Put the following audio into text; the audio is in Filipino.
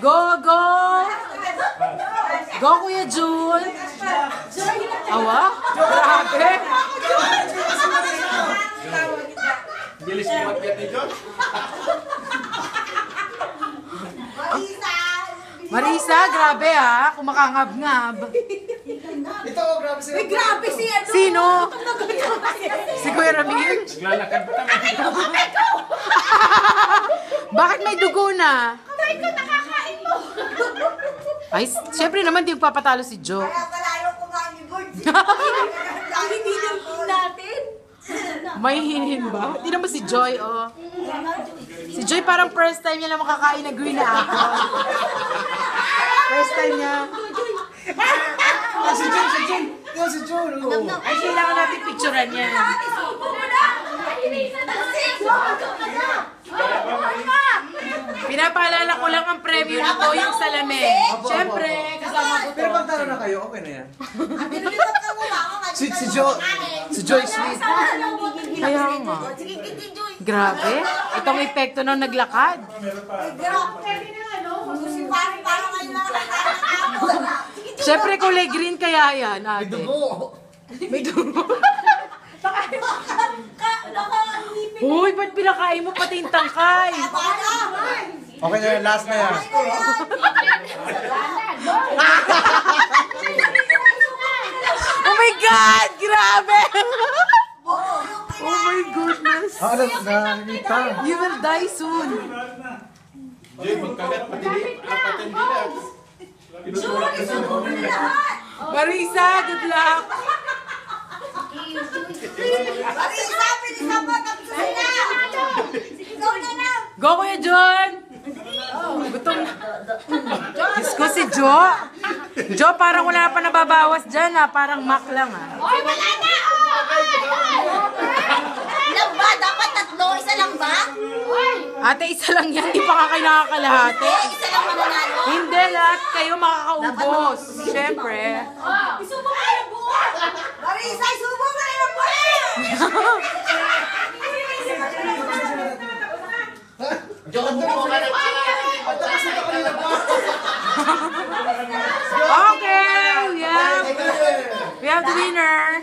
Go, go! Go, Kuya Jun! Awa? Grabe! Bilis mo matyat ni John. Marisa, grabe ha. Kumakangab-ngab. Ito, grabe siya. May grabe si ano. Sino? Si Kuya Ramil? Naglalakad pa naman. Bakit may dugo na? Kamay ko, nakakain mo. Ay, syempre naman di magpapatalo si Jo. Kaya pala ayaw kumain ni Bird. Hindi natin. May hinin ba? Hindi naman si Joy, oh. Si Joy parang first time niya lang makakain na green na apple. First time niya. Ah, si John, si John. Yo, si John. Oh. Ay, kailangan natin picturean niya. Pinapaalala ko lang ang premyo nito, yung salamin. Syempre, kasama ko Pero to. pag taro na kayo, okay na yan. Binilipat ka mo ba? Si Joy Sweet. Kaya nga. Sige, sige, Joy. Grabe. Itong epekto ng naglakad. Parang ngayon lang nakakain. Syempre, kulay green kaya yan, ate. Dugo. May dugo. Uy, ba't pinakain mo pati yung tangkay? Okay na yan, last na yan. Oh my God! Grabe! Oh my goodness! Ah, nakikita. You will die soon. Jay, magkagat pati dilat. Pinusulak ka sa mga. Marisa, good luck! Marisa, pinisa pa. Tapos na. Go na lang. Go, Kuya John! Gutom na. Diyos ko si Jo. Jo, parang wala pa nababawas dyan ha. Parang mak lang ha. Oy, wala na. Ilan ba? Dapat tatlo? Isa lang ba? Ate, isa lang yan. Di pa ka kayo nakakalahati. Isa lang mananalo? Hindi, lahat kayo makakaubos. Siyempre. Isubo mo yung buo. Marisa, subo mo na yung buhay! Okay, we have the winner.